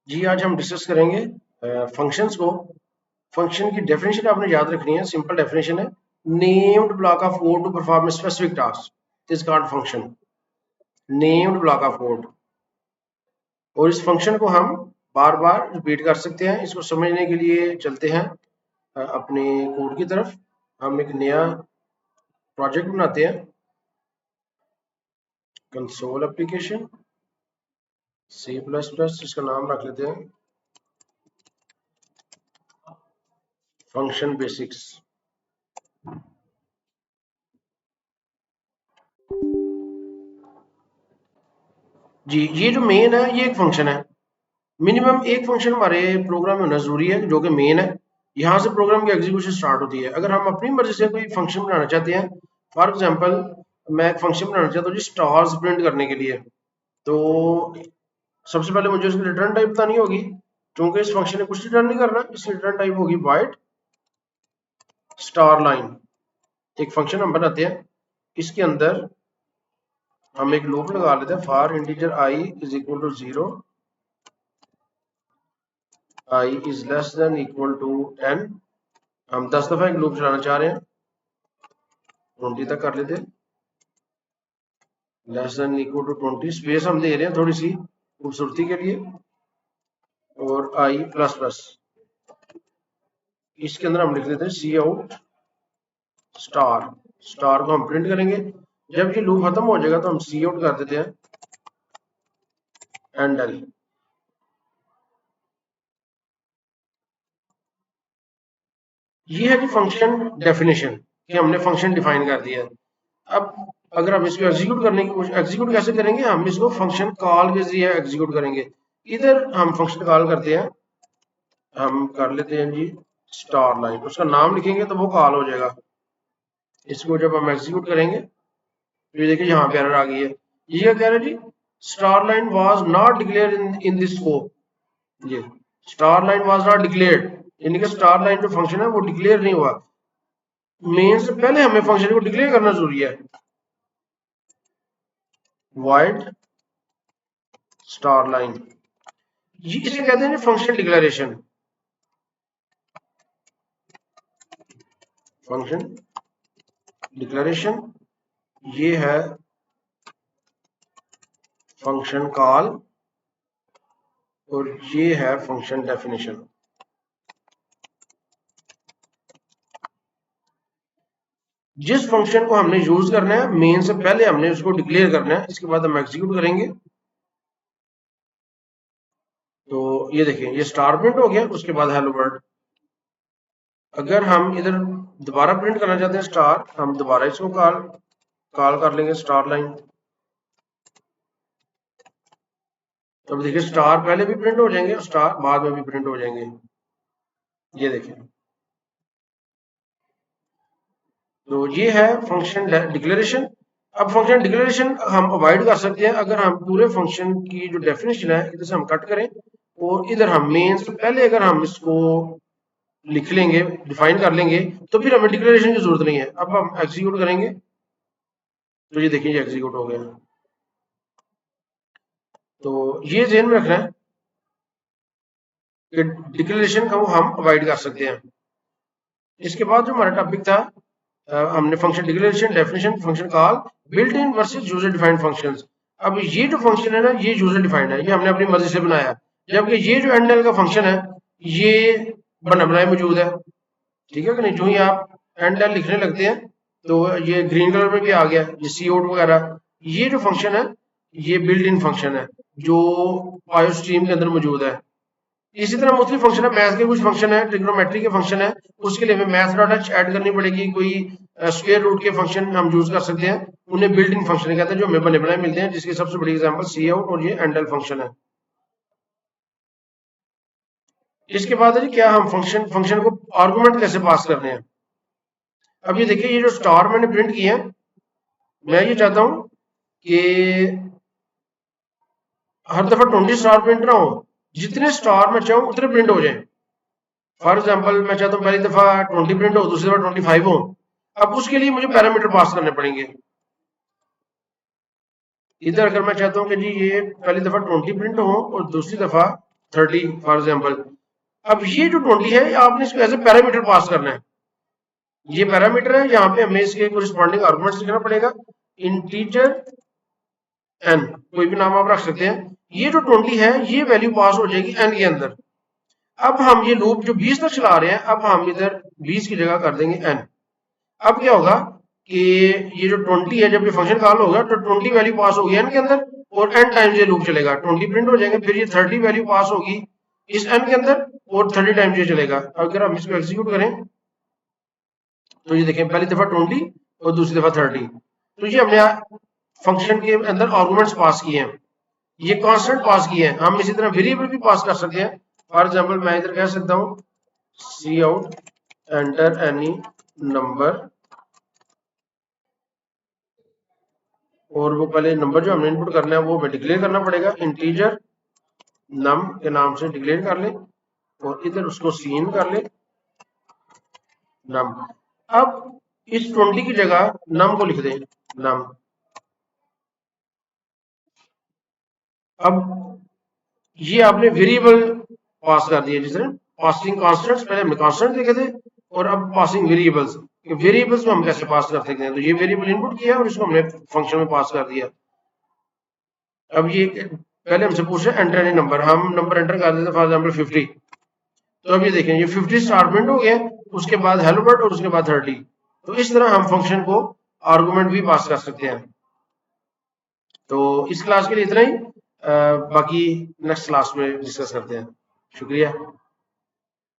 जी आज हम डिस्कस करेंगे फंक्शंस को। फंक्शन की डेफिनेशन आपने याद रखनी है। सिंपल डेफिनेशन है, named block of code to perform a specific task is called function. Named block of code, और इस फंक्शन को हम बार बार रिपीट कर सकते हैं। इसको समझने के लिए चलते हैं अपने कोड की तरफ। हम एक नया प्रोजेक्ट बनाते हैं, कंसोल एप्लीकेशन C++। इसका नाम रख लेते हैं फंक्शन बेसिक्स। जी ये जो मेन है ये एक फंक्शन है। मिनिमम एक फंक्शन हमारे प्रोग्राम में होना जरूरी है जो कि मेन है। यहाँ से प्रोग्राम की एग्जीक्यूशन स्टार्ट होती है। अगर हम अपनी मर्जी से कोई फंक्शन बनाना चाहते हैं, फॉर एग्जांपल मैं एक फंक्शन बनाना चाहता हूँ जी स्टार्स प्रिंट करने के लिए, तो सबसे पहले मुझे उसकी रिटर्न टाइप बतानी होगी। क्योंकि इस फंक्शन ने कुछ रिटर्न नहीं करना, इसकी रिटर्न टाइप होगी वाइड स्टार लाइन। एक फंक्शन हम बनाते हैं, इसके अंदर हम एक लूप लगा लेते हैं, for integer i is equal to 0, i is less than equal to 10। हम 10 दफा एक लूप चलाना चाह रहे हैं, 20 तक कर लेते हैं। Less than equal to 20, space हम दे रहे हैं थोड़ी सी खूबसूरती के लिए। और i प्लस प्लस, इसके अंदर हम लिख देते हैं सी आउट स्टार। स्टार को हम प्रिंट करेंगे। जब ये लूप खत्म हो जाएगा तो हम सी आउट कर देते हैं एंड एल। ये है कि फंक्शन डेफिनेशन, कि हमने फंक्शन डिफाइन कर दिया है। अब अगर हम इसको एग्जीक्यूट करने की एग्जीक्यूट कैसे करेंगे, हम इसको फंक्शन कॉल के जरिए एग्जीक्यूट करेंगे। इधर हम फंक्शन कॉल करते हैं, हम कर लेते हैं जी स्टार लाइन, उसका नाम लिखेंगे तो वो कॉल हो जाएगा। इसको जब हम एग्जीक्यूट करेंगे तो ये देखिए यहाँ पे एरर आ गई है। ये क्या कह रहा है जी, star line was not declare in this scope. ये star line was not declared, यानी कि स्टार लाइन जो फंक्शन है वो डिक्लेयर नहीं हुआ। मेन से पहले हमें फंक्शन को डिक्लेयर करना जरूरी है। वाइड स्टार लाइन, इसे कहते हैं फंक्शन डिक्लेरेशन। फंक्शन डिक्लेरेशन ये है फंक्शन कॉल, और ये है फंक्शन डेफिनेशन। जिस फंक्शन को हमने यूज करना है मेन से पहले हमने उसको डिक्लेयर करना है, इसके बाद हम एग्जीक्यूट करेंगे। तो ये देखिए ये स्टार प्रिंट हो गया, उसके बाद हेलो वर्ल्ड। अगर हम इधर दोबारा प्रिंट करना चाहते हैं स्टार, हम दोबारा इसको कॉल कॉल कर लेंगे स्टार लाइन। तो अब देखिए स्टार पहले भी प्रिंट हो जाएंगे और स्टार बाद में भी प्रिंट हो जाएंगे। ये देखिए, तो ये है फंक्शन डिक्लेरेशन। अब फंक्शन डिक्लेरेशन हम अवॉइड कर सकते हैं अगर हम पूरे फंक्शन की जो डेफिनेशन है इधर से हम कट करें, और इधर हम मेन से पहले अगर हम इसको लिख लेंगे, डिफाइन कर लेंगे, तो फिर हमें डिक्लेरेशन की जरूरत नहीं है। अब हम एग्जीक्यूट करेंगे तो ये देखिए ये एग्जीक्यूट हो गया। तो ये ध्यान में रखना है कि डिक्लेरेशन का वो हम अवॉइड कर सकते हैं। इसके बाद जो हमारा टॉपिक था, हमने function declaration, definition, function call, built in versus user defined functions. अब ये जो फंक्शन है ना ये यूजर डिफाइंड है, ये हमने अपनी मर्जी से बनाया। जबकि ये जो एंड एल का फंक्शन है ये बना बनाए मौजूद है। ठीक है कि नहीं, जो ही आप एंड एल लिखने लगते हैं तो ये ग्रीन कलर में भी आ गया, ये सी आउट वगैरह। ये जो फंक्शन है ये बिल्ट इन फंक्शन है जो आयो स्ट्रीम के अंदर मौजूद है। इसी तरह मुख्तलिफ फंक्शन है, मैथ के कुछ फंक्शन है, ट्रिग्नोमेट्री के फंक्शन है, उसके लिए हमें मैथ डॉट एच ऐड करनी पड़ेगी। कोई स्क्वायर रूट के फंक्शन हम यूज कर सकते हैं, उन्हें बिल्ट इन फंक्शन कहते हैं, जो हमें बने बनाए मिलते हैं, जिसकी सबसे बड़ी एग्जांपल सी आउट और ये एंडल फंक्शन है। इसके बाद है क्या हम फंक्शन फंक्शन को आर्गुमेंट कैसे पास करने हैं। अब ये देखिए ये जो स्टार मैंने प्रिंट किए हैं, मैं ये चाहता हूं कि हर दफा 20 स्टार प्रिंट ना हो, जितने स्टार मैं चाहूँ उतने प्रिंट हो जाए। फॉर एग्जाम्पल मैं चाहता हूँ पहली दफा 20 प्रिंट हो, दूसरी दफा 25 हो। अब उसके लिए मुझे पैरामीटर पास करने पड़ेंगे। इधर अगर मैं चाहता हूँ कि जी ये पहली दफा 20 प्रिंट हो और दूसरी दफा 30 फॉर एग्जाम्पल। अब ये जो 20 है आपने इसको एज ए पैरामीटर पास करना है, ये पैरामीटर है, यहाँ पे हमें इसके कोरिस्पॉन्डिंग आर्गुमेंट्स लिखना पड़ेगा। इंटीजर एन, कोई भी नाम आप रख सकते हैं। ये जो 20 है ये वैल्यू पास हो जाएगी एन के अंदर। अब हम ये लूप जो 20 तक चला रहे हैं, अब हम इधर 20 की जगह कर देंगे एन। अब क्या होगा कि ये जो 20 है जब ये फंक्शन कॉल होगा तो 20 वैल्यू पास होगी एन के अंदर और एन टाइम्स ये लूप चलेगा, 20 प्रिंट हो जाएंगे, फिर ये 30 वैल्यू पास होगी इस एन के अंदर और 30 टाइम्स ये चलेगा। अगर हम इसको एग्जीक्यूट करें तो ये देखें पहली दफा 20 और दूसरी दफा 30, तो ये हमने फंक्शन के अंदर आर्गुमेंट्स पास किए हैं, ये कांस्टेंट पास किए हैं। हम इसी तरह वेरिएबल भी पास कर सकते हैं। फॉर एग्जांपल मैं इधर कह सकता हूं सी आउट एंटर एनी नंबर, और वो पहले नंबर जो हमने इनपुट करना है वो हमें डिक्लेयर करना पड़ेगा, इंटीजर नम के नाम से डिक्लेयर कर ले और इधर उसको सीन कर ले नम। अब इस 20 की जगह नम को लिख दें नम। अब ये आपने वेरिएबल पास कर दिया, जिसने पासिंग कांस्टेंट्स, पहले हमने कांस्टेंट लिखे थे और अब पासिंग वेरिएबल्स। वेरिएबल्स को हम कैसे पास कर सकते हैं, तो ये वेरिएबल इनपुट किया और इसको हमने फंक्शन में पास कर दिया। अब ये पहले हमसे पूछ रहे एंटर एनी नंबर, हम नंबर एंटर कर देते फॉर एग्जांपल 50, तो अब ये देखें ये 50 स्टार्ट प्रिंट हो गया, उसके बाद हेलो वर्ल्ड और उसके बाद 30। तो इस तरह हम फंक्शन को आर्गुमेंट भी पास कर सकते हैं। तो इस क्लास के लिए इतना ही, बाकी नेक्स्ट क्लास में डिस्कस करते हैं। शुक्रिया।